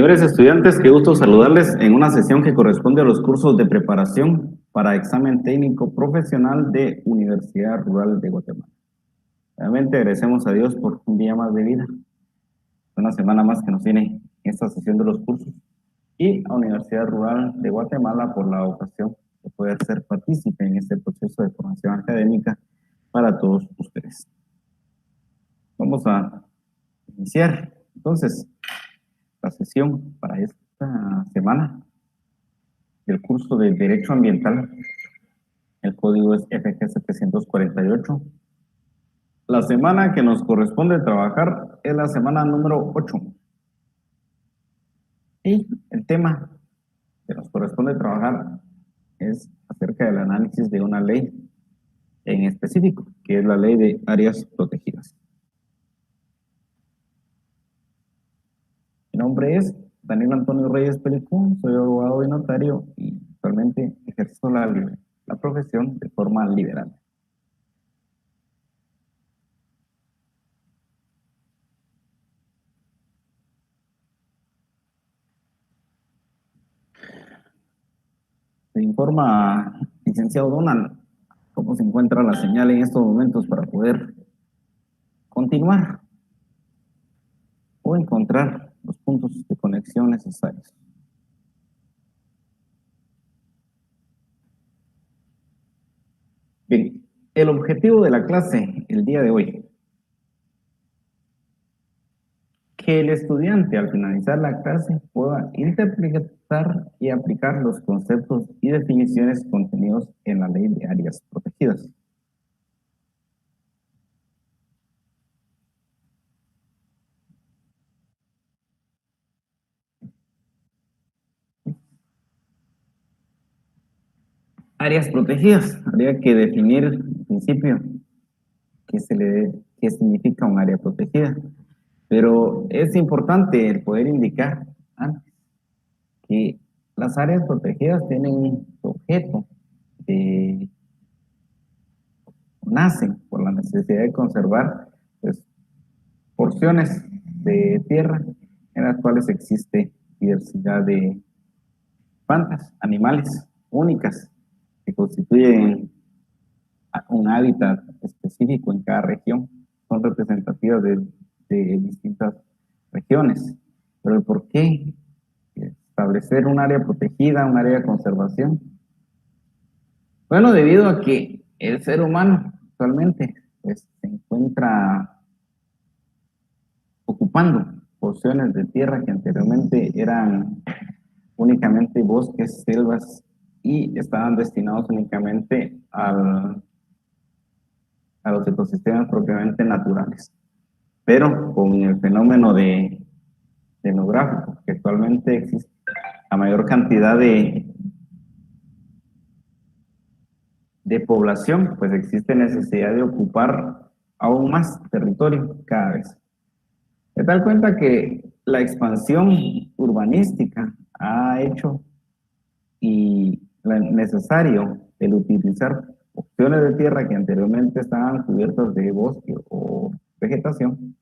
Señores estudiantes, qué gusto saludarles en una sesión que corresponde a los cursos de preparación para examen técnico profesional de Universidad Rural de Guatemala. Realmente agradecemos a Dios por un día más de vida, una semana más que nos tiene esta sesión de los cursos, y a Universidad Rural de Guatemala por la ocasión de poder ser partícipe en este proceso de formación académica para todos ustedes. Vamos a iniciar entonces la sesión para esta semana del curso de Derecho Ambiental. El código es FG 748. La semana que nos corresponde trabajar es la semana número 8. Y el tema que nos corresponde trabajar es acerca del análisis de una ley en específico, que es la ley de áreas protegidas. Mi nombre es Daniel Antonio Reyes Pelicún, soy abogado y notario y actualmente ejerzo la profesión de forma liberal. Se informa, licenciado Donald, cómo se encuentra la señal en estos momentos para poder continuar o encontrar los puntos de conexión necesarios. Bien, el objetivo de la clase el día de hoy, que el estudiante al finalizar la clase pueda interpretar y aplicar los conceptos y definiciones contenidos en la ley de áreas protegidas. Áreas protegidas, habría que definir en principio qué significa un área protegida. Pero es importante el poder indicar antes que las áreas protegidas tienen un objeto, nacen por la necesidad de conservar pues, porciones de tierra en las cuales existe diversidad de plantas, animales únicas que constituyen un hábitat específico en cada región, son representativas de distintas regiones. Pero el por qué establecer un área protegida, un área de conservación. Bueno, debido a que el ser humano actualmente pues, se encuentra ocupando porciones de tierra que anteriormente eran únicamente bosques, selvas y estaban destinados únicamente a los ecosistemas propiamente naturales. Pero con el fenómeno demográfico que actualmente existe, la mayor cantidad de población, pues existe necesidad de ocupar aún más territorio cada vez. Se da cuenta que la expansión urbanística ha hecho y necesario el utilizar opciones de tierra que anteriormente estaban cubiertas de bosque o vegetación,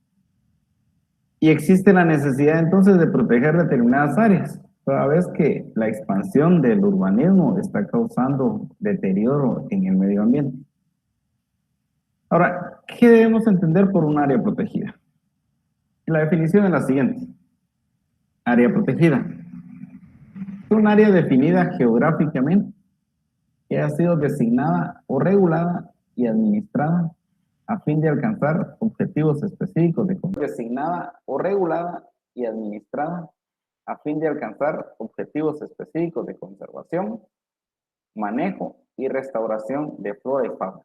y existe la necesidad entonces de proteger determinadas áreas, toda vez que la expansión del urbanismo está causando deterioro en el medio ambiente. Ahora, ¿qué debemos entender por un área protegida? La definición es la siguiente. Área protegida es un área definida geográficamente que ha sido designada o regulada y administrada a fin de alcanzar objetivos específicos de designada o regulada y administrada a fin de alcanzar objetivos específicos de conservación, manejo y restauración de flora y fauna.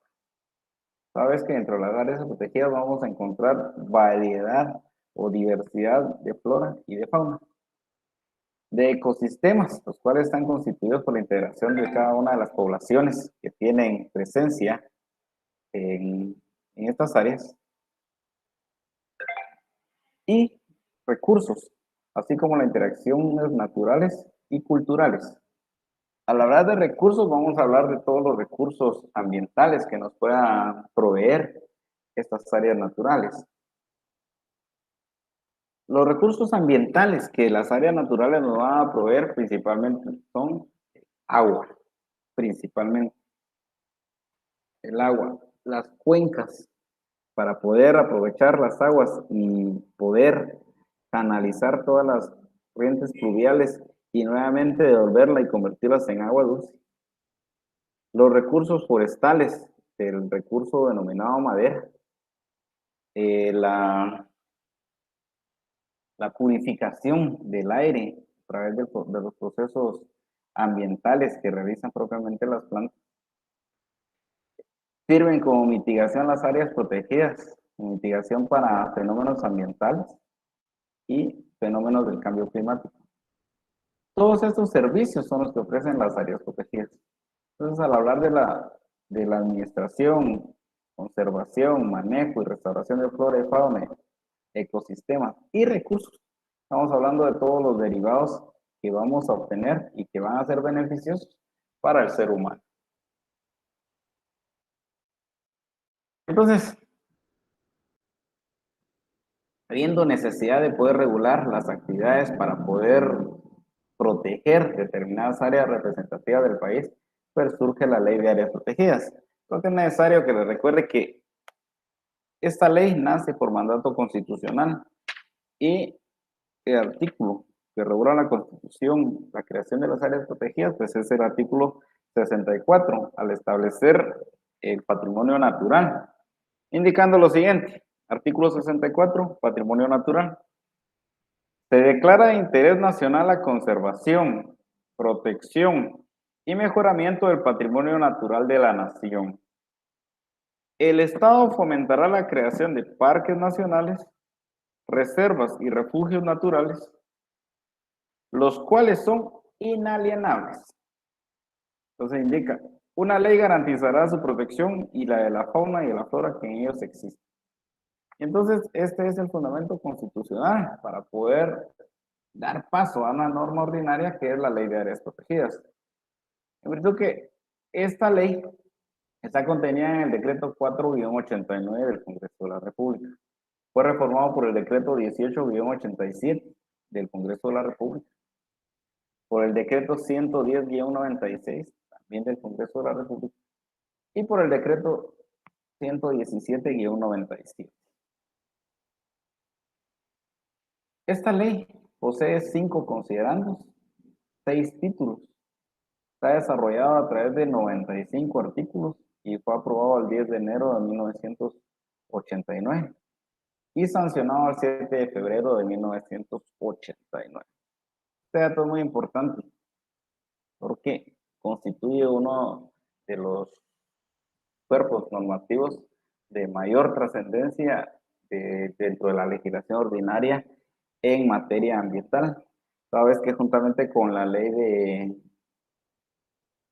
Sabes que dentro de las áreas protegidas vamos a encontrar variedad o diversidad de flora y de fauna. De ecosistemas, los cuales están constituidos por la integración de cada una de las poblaciones que tienen presencia en estas áreas. Y recursos, así como las interacciones naturales y culturales. Al hablar de recursos, vamos a hablar de todos los recursos ambientales que nos puedan proveer estas áreas naturales. Los recursos ambientales que las áreas naturales nos van a proveer principalmente son agua, principalmente el agua, las cuencas para poder aprovechar las aguas y poder canalizar todas las corrientes pluviales y nuevamente devolverla y convertirlas en agua dulce. Los recursos forestales, el recurso denominado madera, la purificación del aire a través de los procesos ambientales que realizan propiamente las plantas, sirven como mitigación las áreas protegidas, mitigación para fenómenos ambientales y fenómenos del cambio climático. Todos estos servicios son los que ofrecen las áreas protegidas. Entonces, al hablar de la administración, conservación, manejo y restauración de flora y fauna, ecosistemas y recursos, estamos hablando de todos los derivados que vamos a obtener y que van a ser beneficiosos para el ser humano. Entonces, habiendo necesidad de poder regular las actividades para poder proteger determinadas áreas representativas del país, pues surge la ley de áreas protegidas. Creo que es necesario que les recuerde que esta ley nace por mandato constitucional y el artículo que regula la Constitución, la creación de las áreas protegidas, pues es el artículo 64, al establecer el patrimonio natural, indicando lo siguiente: artículo 64, patrimonio natural. Se declara de interés nacional la conservación, protección y mejoramiento del patrimonio natural de la nación. El Estado fomentará la creación de parques nacionales, reservas y refugios naturales, los cuales son inalienables. Entonces indica, una ley garantizará su protección y la de la fauna y de la flora que en ellos existen. Entonces, este es el fundamento constitucional para poder dar paso a una norma ordinaria que es la ley de áreas protegidas. En virtud que esta ley está contenida en el decreto 4-89 del Congreso de la República. Fue reformado por el decreto 18-87 del Congreso de la República, por el decreto 110-96 también del Congreso de la República y por el decreto 117-97. Esta ley posee 5 considerandos, 6 títulos. Está desarrollado a través de 95 artículos y fue aprobado el 10 de enero de 1989 y sancionado el 7 de febrero de 1989. Este dato es muy importante porque constituye uno de los cuerpos normativos de mayor trascendencia dentro de la legislación ordinaria en materia ambiental, toda vez que juntamente con la ley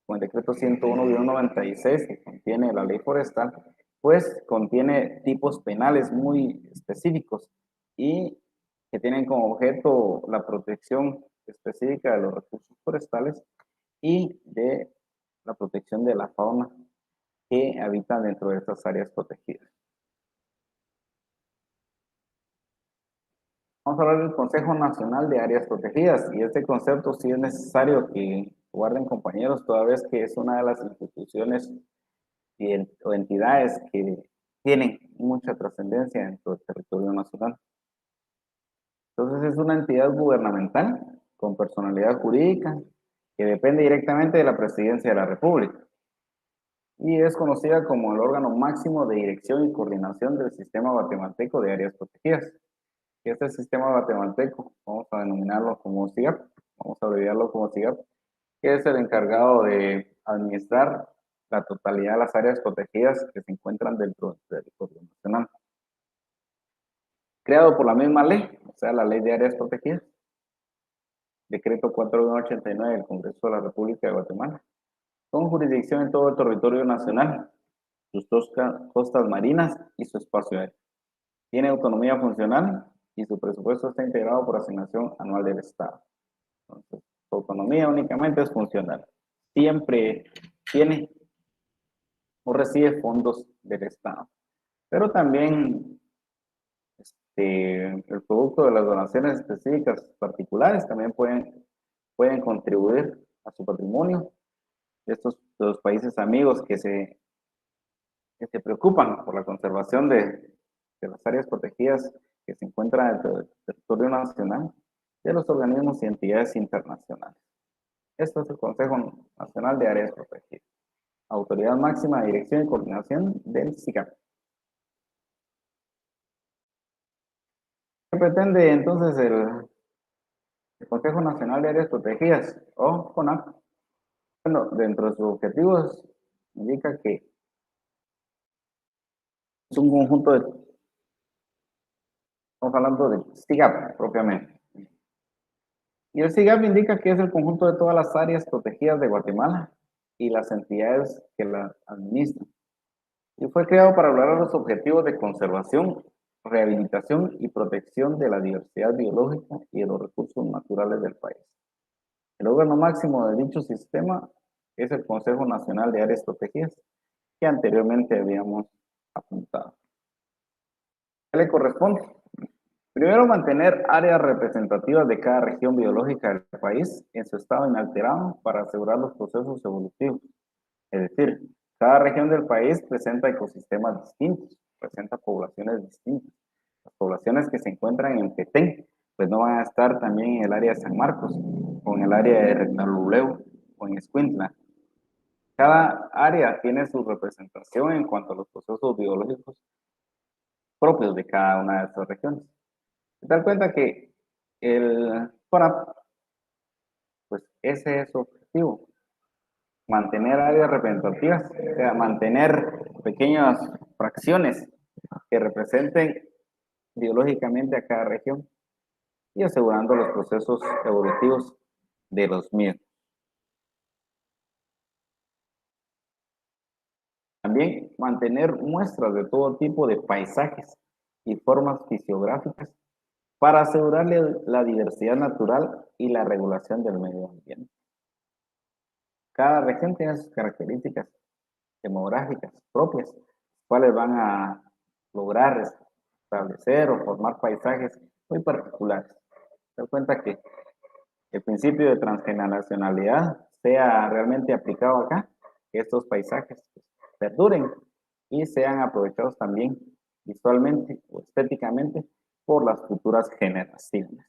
con el decreto 101-96 que contiene la ley forestal, pues contiene tipos penales muy específicos y que tienen como objeto la protección específica de los recursos forestales y de la protección de la fauna que habitan dentro de estas áreas protegidas. Vamos a hablar del Consejo Nacional de Áreas Protegidas y este concepto sí es necesario que guarden, compañeros, toda vez que es una de las instituciones o entidades que tienen mucha trascendencia dentro del territorio nacional. Entonces es una entidad gubernamental con personalidad jurídica que depende directamente de la Presidencia de la República y es conocida como el órgano máximo de dirección y coordinación del Sistema Guatemalteco de Áreas Protegidas. Este sistema guatemalteco, vamos a denominarlo como SIGAP, vamos a abreviarlo como SIGAP, que es el encargado de administrar la totalidad de las áreas protegidas que se encuentran dentro del territorio nacional. Creado por la misma ley, o sea, la Ley de Áreas Protegidas, decreto 4189 del Congreso de la República de Guatemala, con jurisdicción en todo el territorio nacional, sus costas marinas y su espacio aéreo. Tiene autonomía funcional y su presupuesto está integrado por asignación anual del Estado. Entonces, su autonomía únicamente es funcional. Siempre tiene o recibe fondos del Estado. Pero también el producto de las donaciones específicas particulares también pueden contribuir a su patrimonio. Estos de los países amigos que se preocupan por la conservación de las áreas protegidas que se encuentran dentro del territorio nacional, de los organismos y entidades internacionales. Esto es el Consejo Nacional de Áreas Protegidas, autoridad máxima de dirección y coordinación del SIGAP. ¿Qué pretende entonces el Consejo Nacional de Áreas Protegidas o CONAP? Bueno, dentro de sus objetivos indica que es un conjunto estamos hablando de SIGAP propiamente. Y el SIGAP indica que es el conjunto de todas las áreas protegidas de Guatemala y las entidades que las administran. Y fue creado para lograr los objetivos de conservación, rehabilitación y protección de la diversidad biológica y de los recursos naturales del país. El órgano máximo de dicho sistema es el Consejo Nacional de Áreas Protegidas, que anteriormente habíamos apuntado. ¿Qué le corresponde? Primero, mantener áreas representativas de cada región biológica del país en su estado inalterado para asegurar los procesos evolutivos. Es decir, cada región del país presenta ecosistemas distintos, presenta poblaciones distintas. Las poblaciones que se encuentran en Petén, pues no van a estar también en el área de San Marcos, o en el área de Retaluleu, o en Escuintla. Cada área tiene su representación en cuanto a los procesos biológicos propios de cada una de estas regiones. Se da cuenta que el CONAP, pues ese es su objetivo, mantener áreas representativas, o sea, mantener pequeñas fracciones que representen biológicamente a cada región y asegurando los procesos evolutivos de los mismos. También mantener muestras de todo tipo de paisajes y formas fisiográficas para asegurarle la diversidad natural y la regulación del medio ambiente. Cada región tiene sus características demográficas propias, cuales van a lograr establecer o formar paisajes muy particulares. Se da cuenta que el principio de transgeneracionalidad sea realmente aplicado acá, que estos paisajes perduren y sean aprovechados también visualmente o estéticamente por las futuras generaciones.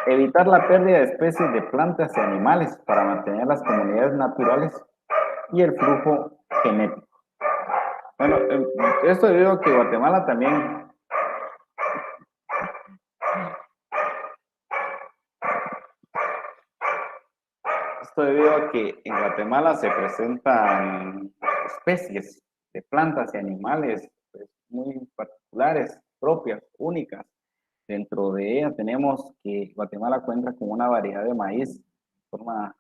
Evitar la pérdida de especies de plantas y animales para mantener las comunidades naturales y el flujo genético. Bueno, esto debido a que Guatemala también Esto debido a que en Guatemala se presentan especies de plantas y animales pues, muy particulares, propias, únicas. Dentro de ella tenemos que Guatemala cuenta con una variedad de maíz de forma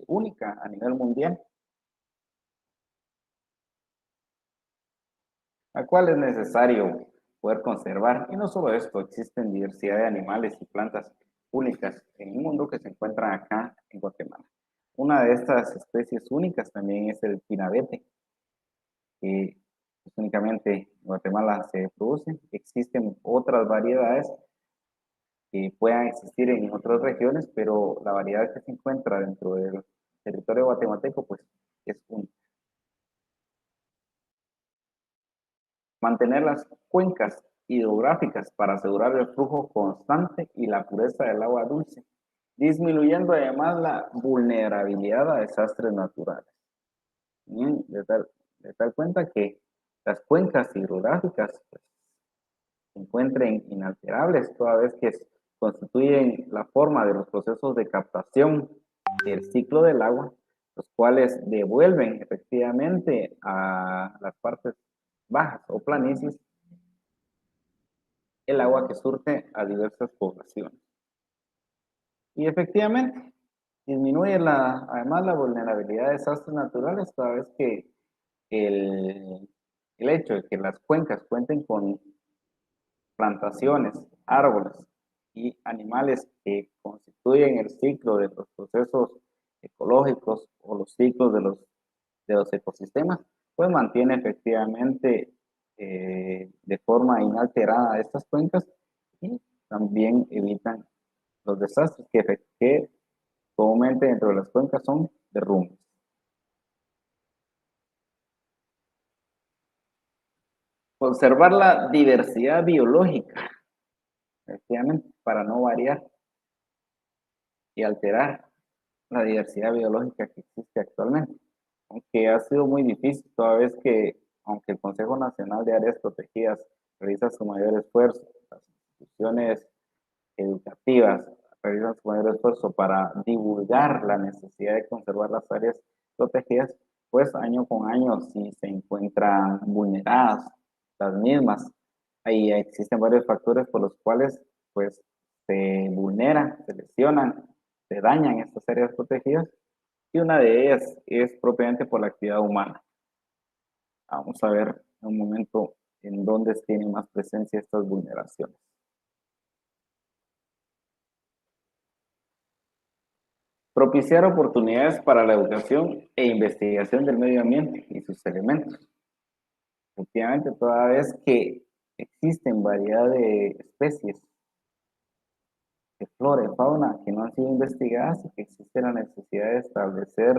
única a nivel mundial, la cual es necesario poder conservar. Y no solo esto, existen diversidad de animales y plantas únicas en el mundo que se encuentran acá en Guatemala. Una de estas especies únicas también es el pinabete, que pues, únicamente en Guatemala se produce. Existen otras variedades que puedan existir en otras regiones, pero la variedad que se encuentra dentro del territorio guatemalteco pues es única. Mantener las cuencas hidrográficas para asegurar el flujo constante y la pureza del agua dulce, disminuyendo además la vulnerabilidad a desastres naturales. Bien, de tal cuenta que las cuencas hidrográficas pues, se encuentren inalterables, toda vez que constituyen la forma de los procesos de captación del ciclo del agua, los cuales devuelven efectivamente a las partes bajas o planicies el agua que surte a diversas poblaciones. Y efectivamente, disminuye además la vulnerabilidad de desastres naturales, toda vez que el, el hecho de que las cuencas cuenten con plantaciones, árboles y animales que constituyen el ciclo de los procesos ecológicos o los ciclos de los ecosistemas, pues mantiene efectivamente de forma inalterada estas cuencas y también evitan los desastres que comúnmente dentro de las cuencas son derrumbes. Conservar la diversidad biológica, efectivamente, para no variar y alterar la diversidad biológica que existe actualmente, aunque ha sido muy difícil toda vez que, aunque el Consejo Nacional de Áreas Protegidas realiza su mayor esfuerzo, las instituciones educativas realizan su mayor esfuerzo para divulgar la necesidad de conservar las áreas protegidas, pues año con año sí se encuentran vulneradas las mismas. Ahí existen varios factores por los cuales pues se vulneran, se lesionan, se dañan estas áreas protegidas y una de ellas es propiamente por la actividad humana. Vamos a ver en un momento en dónde tienen más presencia estas vulneraciones. Propiciar oportunidades para la educación e investigación del medio ambiente y sus elementos. Efectivamente, toda vez que existen variedad de especies de flora y fauna que no han sido investigadas y que existe la necesidad de establecer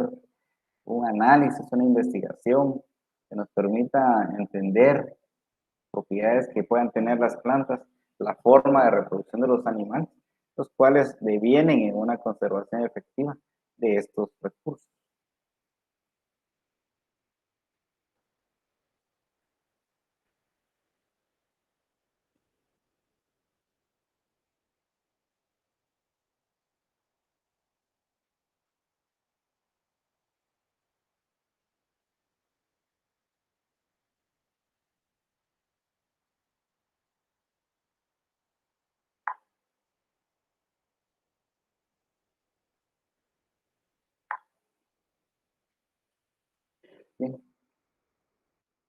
un análisis, una investigación que nos permita entender propiedades que puedan tener las plantas, la forma de reproducción de los animales, los cuales devienen en una conservación efectiva de estos recursos. Bien.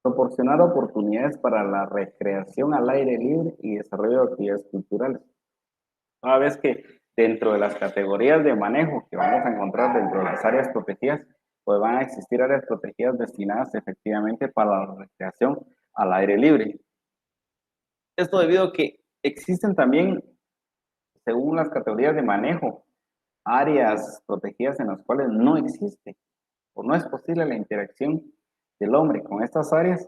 Proporcionar oportunidades para la recreación al aire libre y desarrollo de actividades culturales. Toda vez que dentro de las categorías de manejo que vamos a encontrar dentro de las áreas protegidas, pues van a existir áreas protegidas destinadas efectivamente para la recreación al aire libre. Esto debido a que existen también, según las categorías de manejo, áreas protegidas en las cuales no existe o no es posible la interacción del hombre con estas áreas,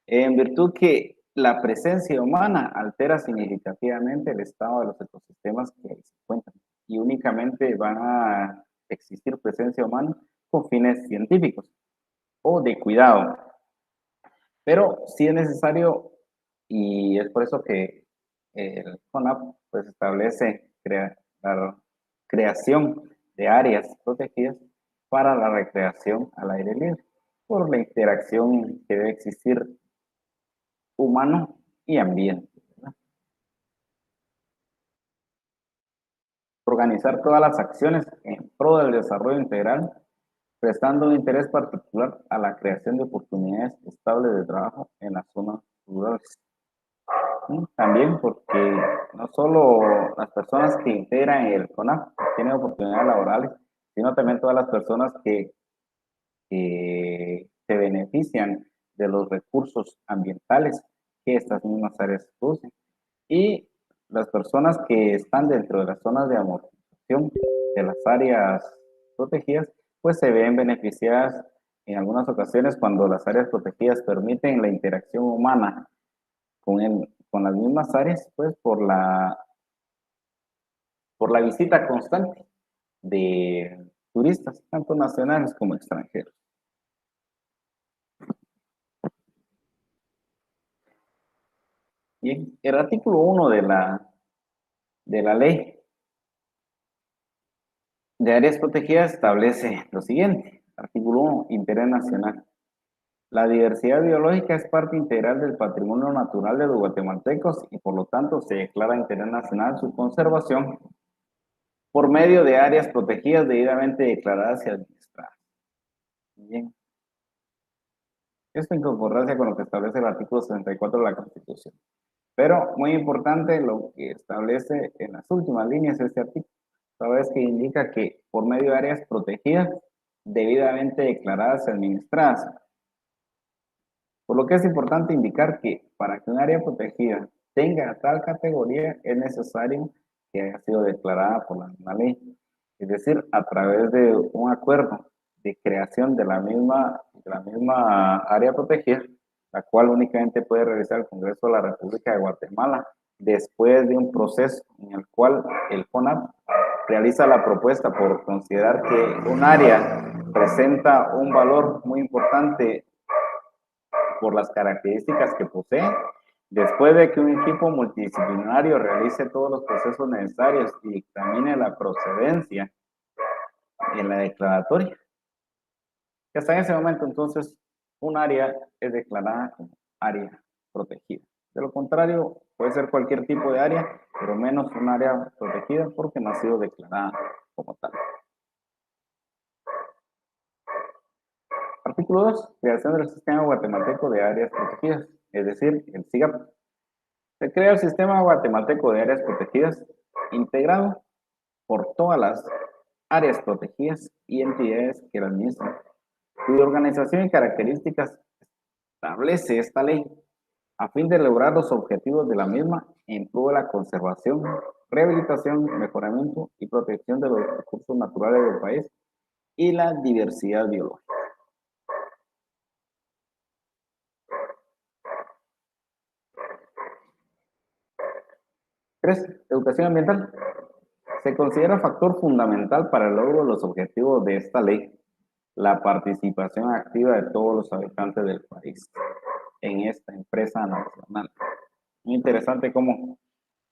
en virtud que la presencia humana altera significativamente el estado de los ecosistemas que ahí se encuentran y únicamente van a existir presencia humana con fines científicos o de cuidado. Pero sí es necesario, y es por eso que el CONAP pues establece la creación de áreas protegidas para la recreación al aire libre, por la interacción que debe existir humano y ambiente, ¿verdad? Organizar todas las acciones en pro del desarrollo integral, prestando un interés particular a la creación de oportunidades estables de trabajo en las zonas rurales. También porque no solo las personas que integran el CONAF tienen oportunidades laborales, sino también todas las personas que se benefician de los recursos ambientales que estas mismas áreas producen. Y las personas que están dentro de las zonas de amortización de las áreas protegidas, pues se ven beneficiadas en algunas ocasiones cuando las áreas protegidas permiten la interacción humana con las mismas áreas, pues por la visita constante de turistas, tanto nacionales como extranjeros. Bien, el artículo 1 de la ley de áreas protegidas establece lo siguiente. Artículo 1, interés nacional. La diversidad biológica es parte integral del patrimonio natural de los guatemaltecos y por lo tanto se declara interés nacional su conservación por medio de áreas protegidas debidamente declaradas y administradas. Bien. Esto en concordancia con lo que establece el artículo 64 de la Constitución. Pero muy importante lo que establece en las últimas líneas de este artículo, sabes que indica que por medio de áreas protegidas debidamente declaradas y administradas. Por lo que es importante indicar que para que un área protegida tenga tal categoría es necesario que haya sido declarada por la misma ley, es decir, a través de un acuerdo de creación de la misma área protegida, la cual únicamente puede realizar el Congreso de la República de Guatemala después de un proceso en el cual el CONAP realiza la propuesta por considerar que un área presenta un valor muy importante por las características que posee. Después de que un equipo multidisciplinario realice todos los procesos necesarios y dictamine la procedencia en la declaratoria, que hasta en ese momento entonces un área es declarada como área protegida. De lo contrario, puede ser cualquier tipo de área, pero menos un área protegida porque no ha sido declarada como tal. Artículo 2. Creación del Sistema Guatemalteco de Áreas Protegidas, es decir, el SIGAP. Se crea el Sistema Guatemalteco de Áreas Protegidas, integrado por todas las áreas protegidas y entidades que la administran, cuya organización y características establece esta ley a fin de lograr los objetivos de la misma en pro de la conservación, rehabilitación, mejoramiento y protección de los recursos naturales del país y la diversidad biológica. 3. Educación ambiental. Se considera factor fundamental para el logro de los objetivos de esta ley la participación activa de todos los habitantes del país en esta empresa nacional. Muy interesante cómo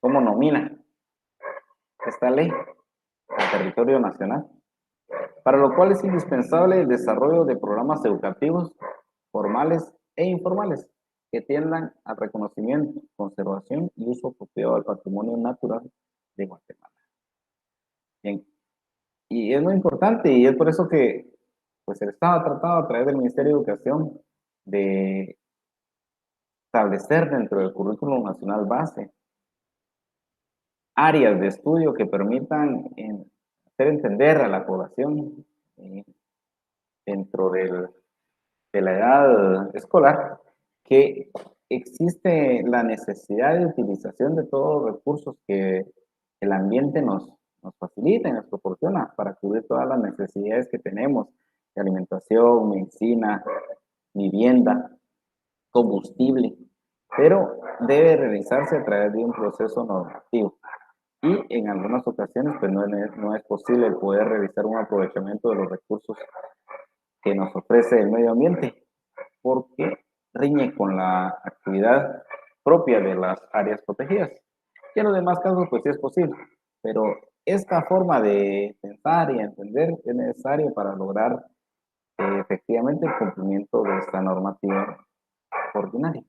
nomina esta ley al territorio nacional, para lo cual es indispensable el desarrollo de programas educativos formales e informales que tiendan al reconocimiento, conservación y uso apropiado del patrimonio natural de Guatemala. Bien, y es muy importante y es por eso que pues el Estado ha tratado a través del Ministerio de Educación de establecer dentro del currículo nacional base áreas de estudio que permitan hacer entender a la población dentro de la edad escolar que existe la necesidad de utilización de todos los recursos que el ambiente nos facilita y nos proporciona para cubrir todas las necesidades que tenemos de alimentación, medicina, vivienda, combustible, pero debe realizarse a través de un proceso normativo. Y en algunas ocasiones pues no es posible el poder realizar un aprovechamiento de los recursos que nos ofrece el medio ambiente, porque riñe con la actividad propia de las áreas protegidas. Y en los demás casos pues sí es posible, pero esta forma de pensar y entender es necesaria para lograr efectivamente el cumplimiento de esta normativa ordinaria.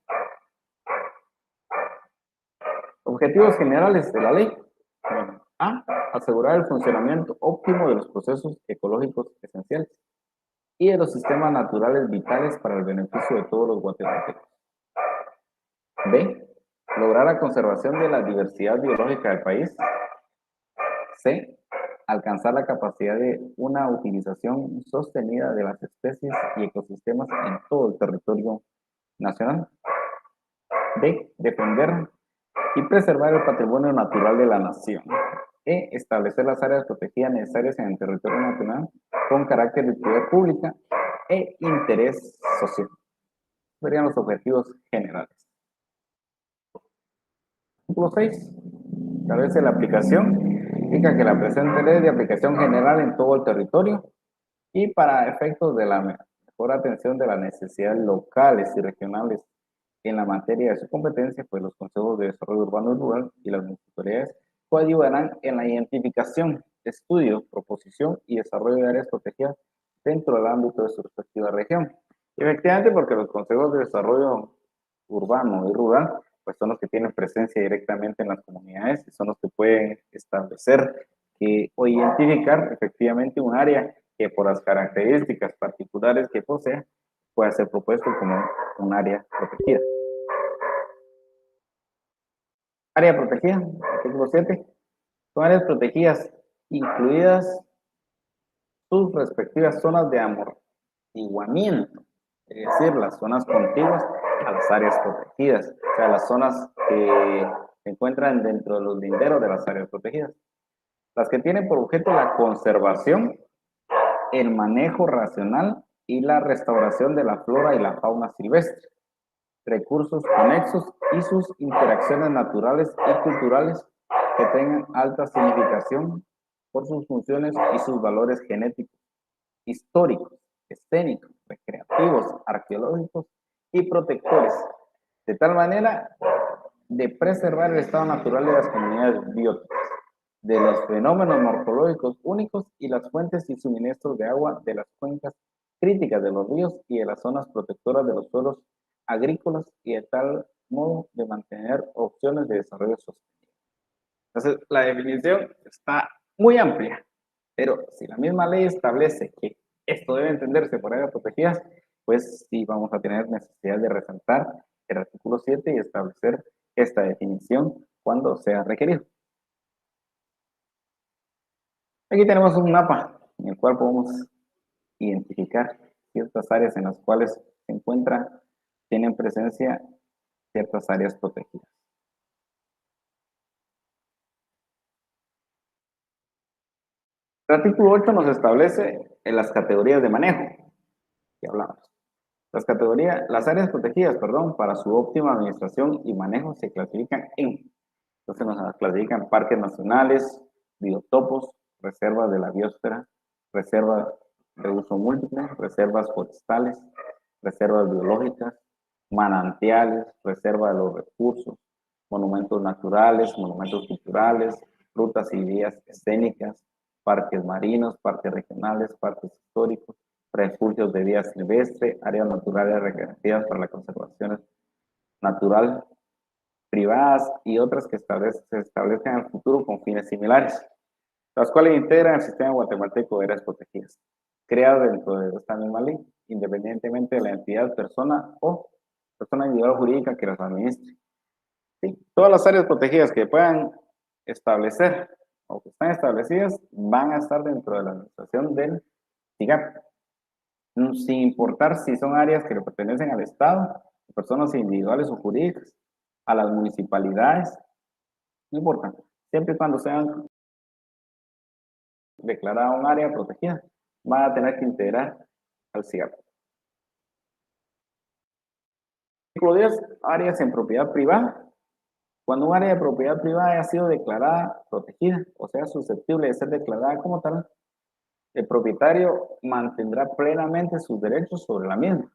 Objetivos generales de la ley. A. Asegurar el funcionamiento óptimo de los procesos ecológicos esenciales y de los sistemas naturales vitales para el beneficio de todos los guatemaltecos. B. Lograr la conservación de la diversidad biológica del país. C. Alcanzar la capacidad de una utilización sostenida de las especies y ecosistemas en todo el territorio nacional. D. Defender y preservar el patrimonio natural de la nación. E. Establecer las áreas protegidas necesarias en el territorio nacional con carácter de utilidad pública e interés social. Serían los objetivos generales. Artículo 6. Establece la aplicación. Indica que la presente ley es de aplicación general en todo el territorio y para efectos de la mejor atención de las necesidades locales y regionales en la materia de su competencia, pues los consejos de desarrollo urbano y rural y las municipalidades coadyuvarán en la identificación, estudio, proposición y desarrollo de áreas protegidas dentro del ámbito de su respectiva región. Efectivamente, porque los consejos de desarrollo urbano y rural pues son los que tienen presencia directamente en las comunidades y son los que pueden establecer o identificar efectivamente un área que por las características particulares que posee pueda ser propuesto como un área protegida. Área protegida, artículo 7. Son áreas protegidas, incluidas sus respectivas zonas de amortiguamiento, es decir, las zonas contiguas a las áreas protegidas, o sea, las zonas que se encuentran dentro de los linderos de las áreas protegidas. Las que tienen por objeto la conservación, el manejo racional y la restauración de la flora y la fauna silvestre, recursos conexos y sus interacciones naturales y culturales que tengan alta significación por sus funciones y sus valores genéticos, históricos, escénicos, recreativos, arqueológicos y protectores, de tal manera de preservar el estado natural de las comunidades bióticas, de los fenómenos morfológicos únicos y las fuentes y suministros de agua de las cuencas críticas de los ríos y de las zonas protectoras de los suelos agrícolas y de tal modo de mantener opciones de desarrollo sostenible. Entonces, la definición está muy amplia, pero si la misma ley establece que esto debe entenderse por áreas protegidas, pues sí vamos a tener necesidad de resaltar el artículo 7 y establecer esta definición cuando sea requerido. Aquí tenemos un mapa en el cual podemos identificar ciertas áreas en las cuales se encuentran, tienen presencia ciertas áreas protegidas. El artículo 8 nos establece en las categorías de manejo que hablamos. Las áreas protegidas, perdón, para su óptima administración y manejo se clasifican entonces nos clasifican parques nacionales, biotopos, reservas de la biosfera, reservas de uso múltiple, reservas forestales, reservas biológicas, manantiales, reserva de los recursos, monumentos naturales, monumentos culturales, rutas y vías escénicas, parques marinos, parques regionales, parques históricos, refugios de vida silvestre, áreas naturales recreativas para la conservación natural, privadas y otras que se establezcan en el futuro con fines similares, las cuales integran el sistema guatemalteco de áreas protegidas, creadas dentro de esta misma ley, independientemente de la entidad, persona o persona individual jurídica que las administre. ¿Sí? Todas las áreas protegidas que puedan establecer o que están establecidas van a estar dentro de la administración del SIGAP, sin importar si son áreas que le pertenecen al Estado, personas individuales o jurídicas, a las municipalidades, no importa, siempre y cuando sean declarada un área protegida, van a tener que integrar al SIGAP. Artículo 10, áreas en propiedad privada. Cuando un área de propiedad privada haya sido declarada protegida, o sea, susceptible de ser declarada como tal, el propietario mantendrá plenamente sus derechos sobre la misma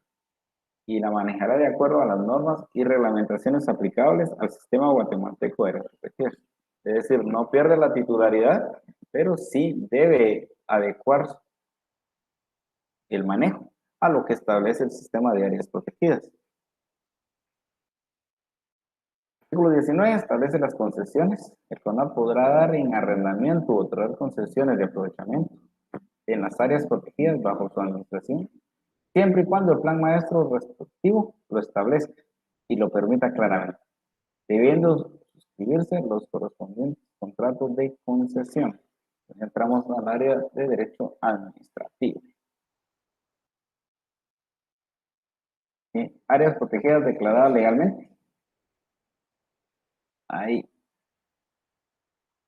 y la manejará de acuerdo a las normas y reglamentaciones aplicables al sistema guatemalteco de áreas protegidas. Es decir, no pierde la titularidad, pero sí debe adecuar el manejo a lo que establece el sistema de áreas protegidas. El artículo 19 establece las concesiones. El CONAP podrá dar en arrendamiento o otorgar concesiones de aprovechamiento en las áreas protegidas bajo su administración, siempre y cuando el plan maestro respectivo lo establezca y lo permita claramente, debiendo suscribirse los correspondientes contratos de concesión. Entramos al área de derecho administrativo. Áreas protegidas declaradas legalmente. Ahí,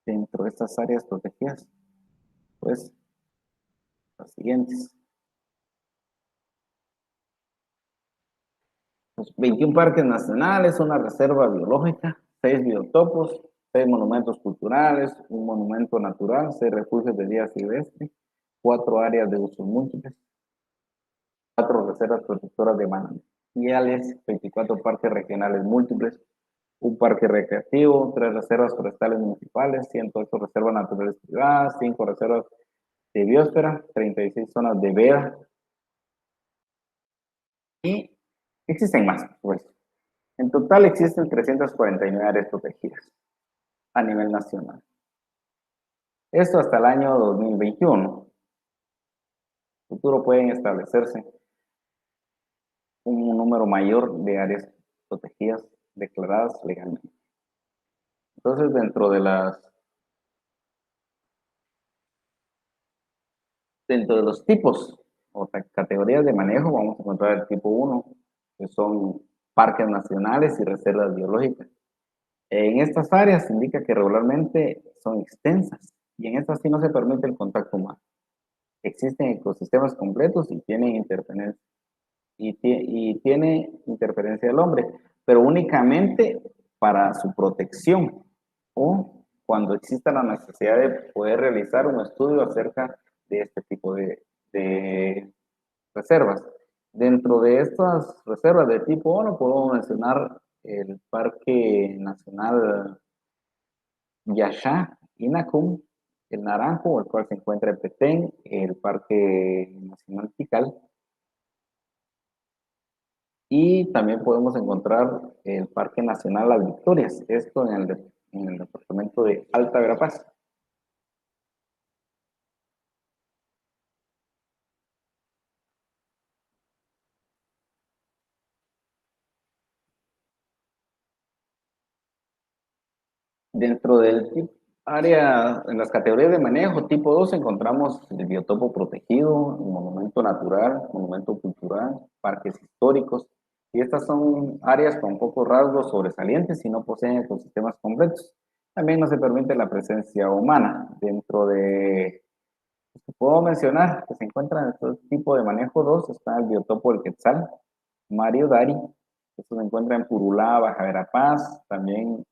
dentro de estas áreas protegidas, pues, las siguientes. Los 21 parques nacionales, una reserva biológica, 6 biotopos, 6 monumentos culturales, un monumento natural, 6 refugios de vida silvestre, 4 áreas de usos múltiples, 4 reservas protectoras de manantiales, 24 parques regionales múltiples, un parque recreativo, 3 reservas forestales municipales, 108 reservas naturales privadas, 5 reservas de biosfera, 36 zonas de veda y existen más, pues. En total existen 349 áreas protegidas a nivel nacional. Esto hasta el año 2021. En el futuro pueden establecerse un número mayor de áreas protegidas declaradas legalmente. Entonces, dentro de los tipos o categorías de manejo, vamos a encontrar el tipo 1, que son parques nacionales y reservas biológicas. En estas áreas se indica que regularmente son extensas y en estas sí no se permite el contacto humano. Existen ecosistemas completos y tienen interferencia y tiene interferencia del hombre, pero únicamente para su protección o cuando exista la necesidad de poder realizar un estudio acerca de este tipo de reservas. Dentro de estas reservas de tipo 1 podemos mencionar el Parque Nacional Yashá, Inacum, el Naranjo, el cual se encuentra en Petén, el Parque Nacional Tikal, y también podemos encontrar el Parque Nacional Las Victorias, esto en el departamento de Alta Verapaz. Dentro del área, en las categorías de manejo tipo 2 encontramos el biotopo protegido, el monumento natural, monumento cultural, parques históricos, y estas son áreas con pocos rasgos sobresalientes y no poseen ecosistemas completos. También no se permite la presencia humana. Dentro de, puedo mencionar que se encuentra en este tipo de manejo 2 está el biotopo del Quetzal, Mario Dari, esto se encuentra en Purulá, Baja Verapaz, también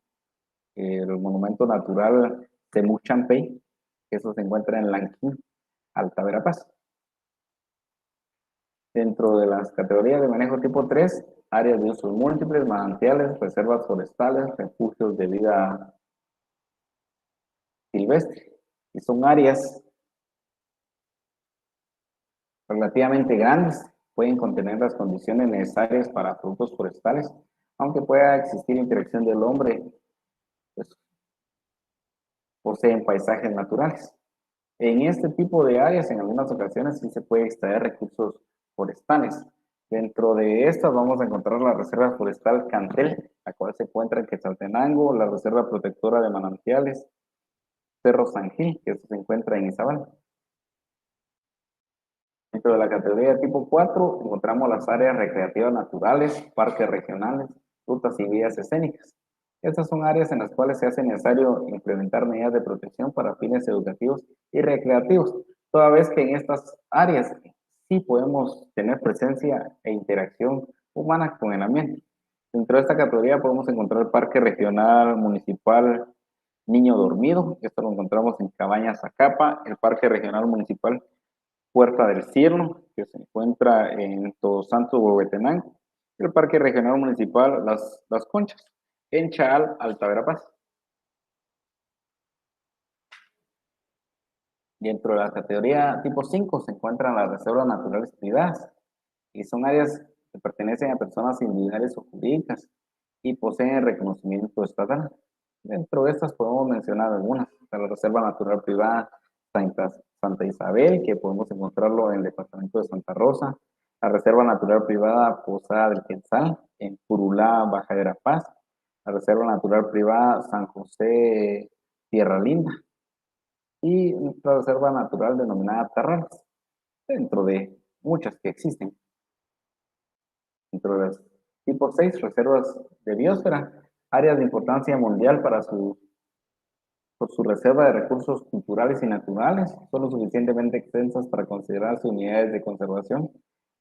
el monumento natural Temuchampey, que eso se encuentra en Lanquín, Alta Verapaz. Dentro de las categorías de manejo tipo 3, áreas de usos múltiples, manantiales, reservas forestales, refugios de vida silvestre. Y son áreas relativamente grandes, pueden contener las condiciones necesarias para productos forestales, aunque pueda existir interacción del hombre, pues poseen paisajes naturales. En este tipo de áreas, en algunas ocasiones, sí se puede extraer recursos forestales. Dentro de estas vamos a encontrar la Reserva Forestal Cantel, la cual se encuentra en Quetzaltenango, la Reserva Protectora de Manantiales, Cerro San Gil, que se encuentra en Izabal. Dentro de la categoría de tipo 4 encontramos las áreas recreativas naturales, parques regionales, rutas y vías escénicas. Estas son áreas en las cuales se hace necesario implementar medidas de protección para fines educativos y recreativos, toda vez que en estas áreas sí podemos tener presencia e interacción humana con el ambiente. Dentro de esta categoría podemos encontrar el Parque Regional Municipal Niño Dormido, esto lo encontramos en Cabañas Zacapa, el Parque Regional Municipal Puerta del Cielo, que se encuentra en Todos Santos, Huehuetenango, el Parque Regional Municipal Las Conchas, en Chaal, Alta Verapaz. Dentro de la categoría tipo 5 se encuentran las reservas naturales privadas, y son áreas que pertenecen a personas individuales o jurídicas y poseen reconocimiento estatal. Dentro de estas podemos mencionar algunas, la Reserva Natural Privada Santa Isabel, que podemos encontrarlo en el departamento de Santa Rosa, la Reserva Natural Privada Posada del Quetzal, en Purulá, Baja Verapaz, la Reserva Natural Privada San José, Tierra Linda, y nuestra Reserva Natural denominada Tarrales, dentro de muchas que existen. Dentro de las tipo 6 reservas de biosfera, áreas de importancia mundial por su reserva de recursos culturales y naturales, son lo suficientemente extensas para considerarse unidades de conservación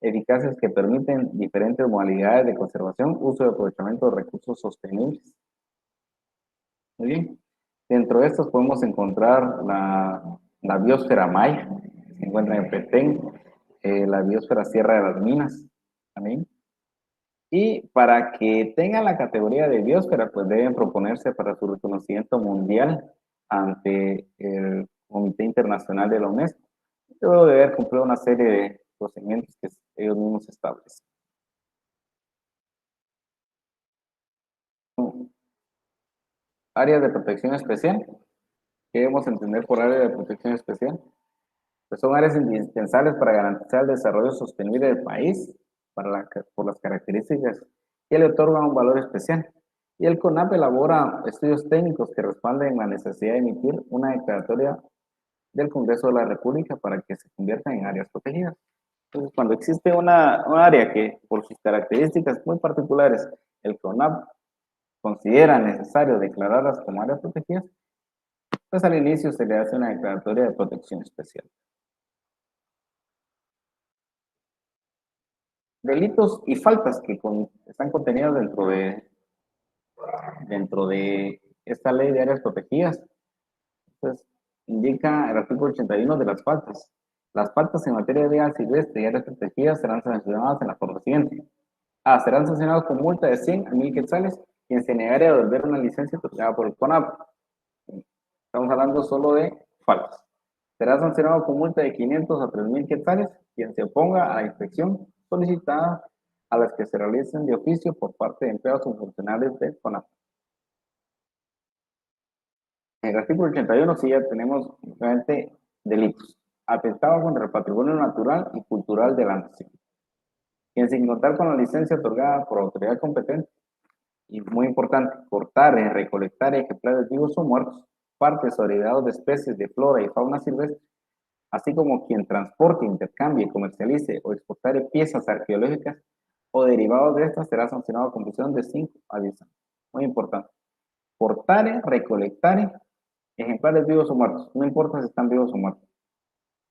eficaces que permiten diferentes modalidades de conservación, uso y aprovechamiento de recursos sostenibles. Muy bien. Dentro de estos podemos encontrar la biosfera maya, que se encuentra en Petén, la biosfera Sierra de las Minas, también. Y para que tenga la categoría de biosfera, pues deben proponerse para su reconocimiento mundial ante el Comité Internacional de la UNESCO. Luego de haber cumplido una serie de procedimientos que ellos mismos establecen. Áreas de protección especial. ¿Qué debemos entender por área de protección especial? Pues son áreas indispensables para garantizar el desarrollo sostenible del país por las características que le otorgan un valor especial. Y el CONAP elabora estudios técnicos que respalden la necesidad de emitir una declaratoria del Congreso de la República para que se conviertan en áreas protegidas. Entonces, cuando existe un área que por sus características muy particulares el CONAP considera necesario declararlas como áreas protegidas, pues al inicio se le hace una declaratoria de protección especial. Delitos y faltas que están contenidos dentro de esta ley de áreas protegidas. Entonces, indica el artículo 81 de las faltas. Las faltas en materia de vida silvestre y áreas protegidas serán sancionadas en la forma siguiente. A. Serán sancionados con multa de 100 a 1000 quetzales quien se negare a devolver una licencia otorgada por el CONAP. Estamos hablando solo de faltas. Será sancionado con multa de 500 a 3000 quetzales quien se oponga a la inspección solicitada a las que se realicen de oficio por parte de empleados o funcionarios del CONAP. En el artículo 81 sí ya tenemos realmente delitos. Atentado contra el patrimonio natural y cultural de la nación. Quien sin contar con la licencia otorgada por autoridad competente, y muy importante, cortar y recolectar ejemplares vivos o muertos, partes o derivados de especies de flora y fauna silvestre, así como quien transporte, intercambie, comercialice o exportare piezas arqueológicas o derivados de estas será sancionado con prisión de 5 a 10 años. Muy importante. Portare, recolectare ejemplares vivos o muertos. No importa si están vivos o muertos.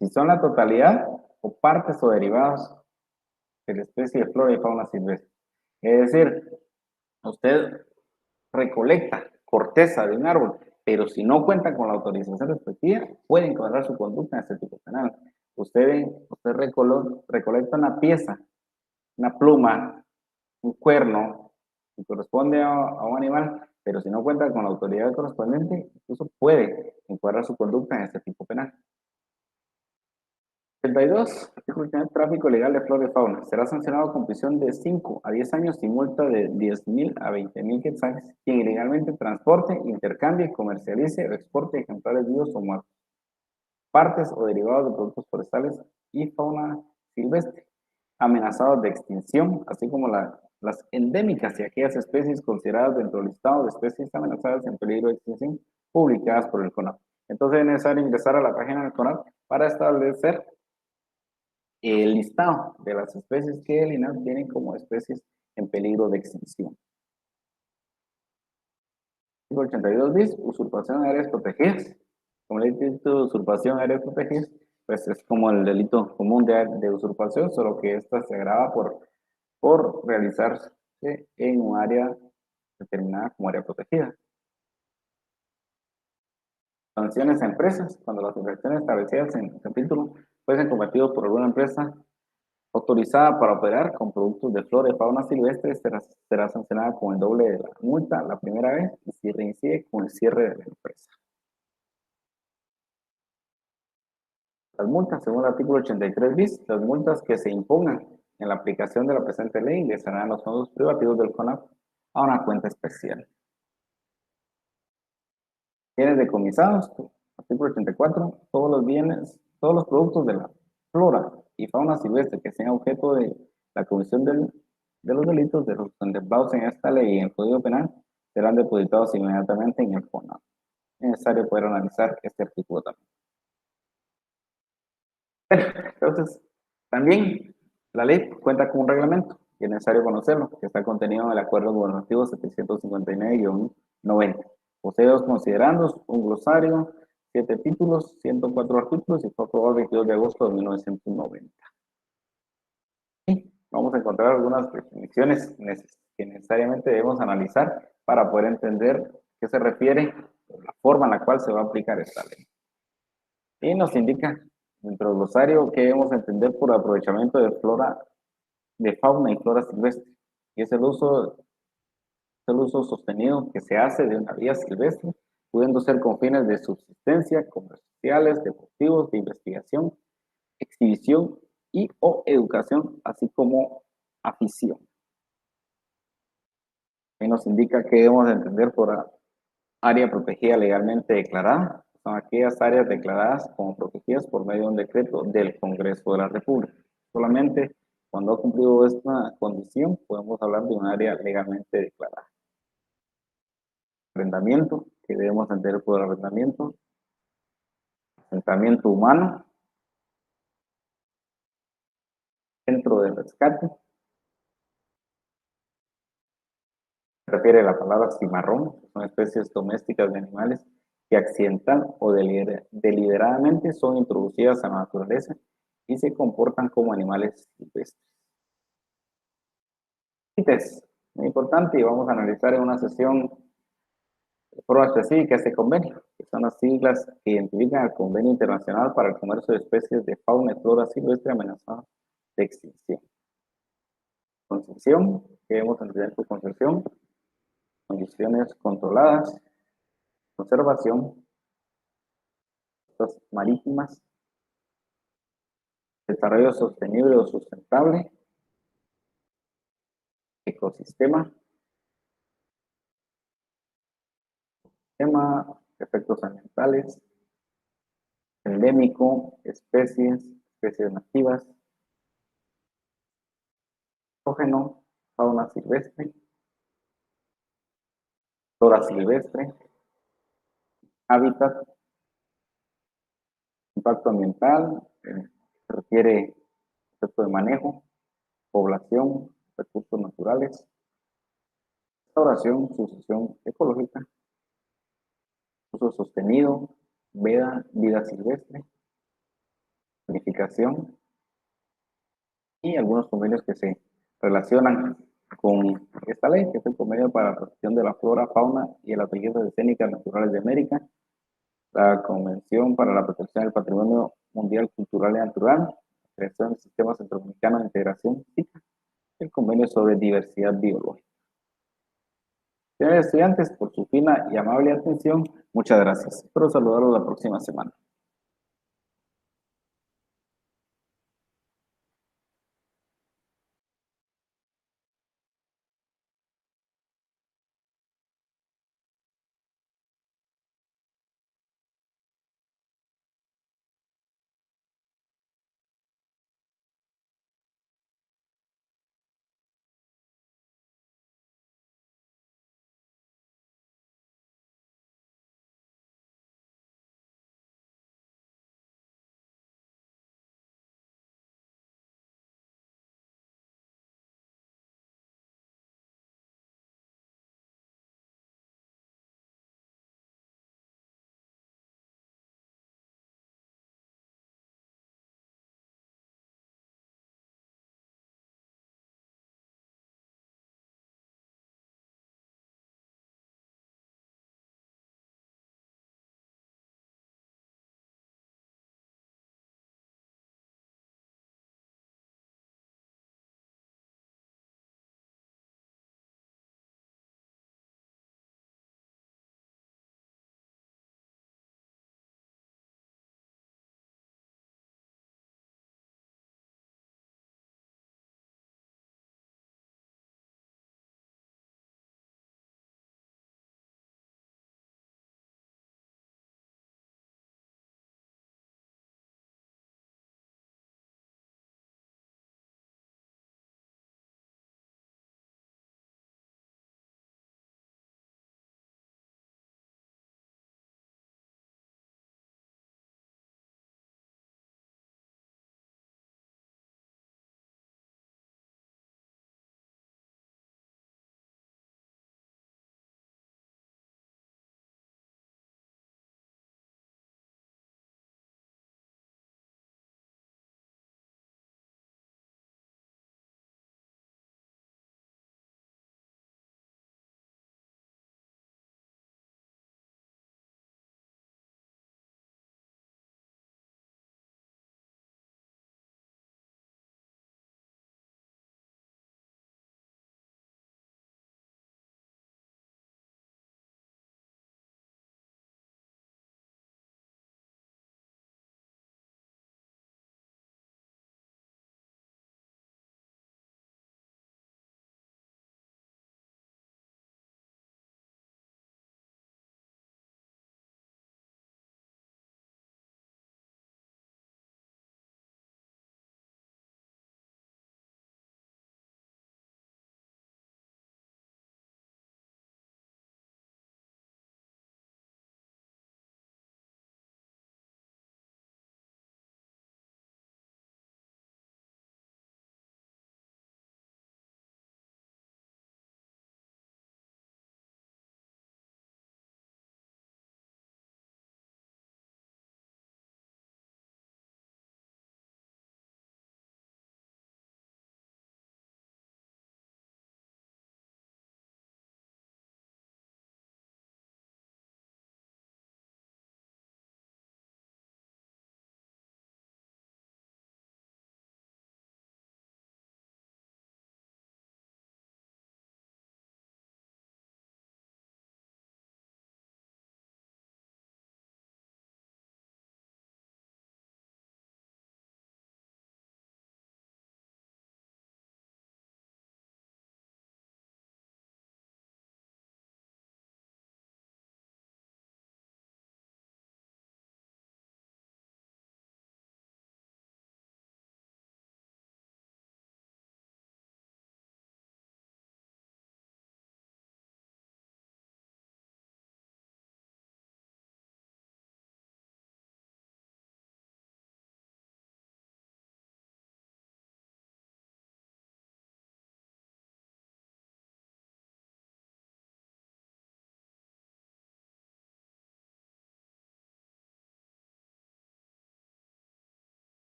Si son la totalidad o partes o derivados de la especie de flora y fauna silvestre. Es decir, usted recolecta corteza de un árbol, pero si no cuenta con la autorización respectiva, puede encuadrar su conducta en este tipo penal. Usted recolecta una pieza, una pluma, un cuerno, que corresponde a un animal, pero si no cuenta con la autoridad correspondiente, incluso puede encuadrar su conducta en este tipo penal. 32. Artículo 1. Tráfico ilegal de flora y fauna. Será sancionado con prisión de 5 a 10 años y multa de 10.000 a 20.000 quetzales quien ilegalmente transporte, intercambie, comercialice o exporte ejemplares vivos o muertos, partes o derivados de productos forestales y fauna silvestre, amenazados de extinción, así como las endémicas y aquellas especies consideradas dentro del listado de especies amenazadas en peligro de extinción publicadas por el CONAP. Entonces es necesario ingresar a la página del CONAP para establecer el listado de las especies que el INAH tiene como especies en peligro de extinción. 82 bis, usurpación de áreas protegidas. Como le he dicho, usurpación de áreas protegidas, pues es como el delito común de usurpación, solo que esta se agrava por realizarse en un área determinada como área protegida. Sanciones a empresas, cuando las infracciones establecidas en el capítulo fuesen cometidas por alguna empresa autorizada para operar con productos de flora y fauna silvestre será sancionada con el doble de la multa la primera vez y si reincide con el cierre de la empresa. Las multas, según el artículo 83 bis, las multas que se impongan en la aplicación de la presente ley ingresarán a los fondos privativos del CONAP a una cuenta especial. Bienes decomisados, artículo 84, todos los bienes, todos los productos de la flora y fauna silvestre que sean objeto de la comisión de los delitos de los contemplados en esta ley y en el Código Penal serán depositados inmediatamente en el CONAP. Es necesario poder analizar este artículo también. Entonces, también la ley cuenta con un reglamento y es necesario conocerlo, que está contenido en el Acuerdo Gubernativo 759-90. Posee 2 considerandos, un glosario, 7 títulos, 104 artículos y fue aprobado el 22 de agosto de 1990. Y vamos a encontrar algunas definiciones que necesariamente debemos analizar para poder entender qué se refiere a la forma en la cual se va a aplicar esta ley. Y nos indica dentro del glosario que debemos entender por aprovechamiento de fauna y flora silvestre. Y es el uso sostenido que se hace de una vía silvestre, pudiendo ser con fines de subsistencia, comerciales, deportivos, de investigación, exhibición y o educación, así como afición. Y nos indica que debemos entender por área protegida legalmente declarada. Son aquellas áreas declaradas como protegidas por medio de un decreto del Congreso de la República. Solamente cuando ha cumplido esta condición podemos hablar de un área legalmente declarada. Arrendamiento, que debemos entender por arrendamiento. Asentamiento humano. Centro de Rescate. Se refiere a la palabra cimarrón, que son especies domésticas de animales que accidental o deliberadamente son introducidas a la naturaleza y se comportan como animales silvestres. CITES, muy importante, y vamos a analizar en una sesión de forma específica este convenio, que son las siglas que identifican el Convenio Internacional para el Comercio de Especies de Fauna y Flora Silvestre amenazadas de extinción. Concepción, que debemos entender por concepción, condiciones controladas, conservación, costas marítimas, desarrollo sostenible o sustentable, ecosistema, efectos ambientales, endémico, especies nativas, patógeno, fauna silvestre, flora silvestre, hábitat, impacto ambiental, se refiere concepto de manejo, población, recursos naturales, restauración, sucesión ecológica, uso sostenido, vida silvestre, planificación y algunos convenios que se relacionan con esta ley, que es el Convenio para la Protección de la Flora, Fauna y de las Bellezas Escénicas Naturales de América, la Convención para la Protección del Patrimonio Mundial Cultural y Natural, creación del Sistema Centroamericano de Integración SICA, el Convenio sobre Diversidad Biológica. Señores estudiantes, por su fina y amable atención, muchas gracias. Espero saludarlos la próxima semana.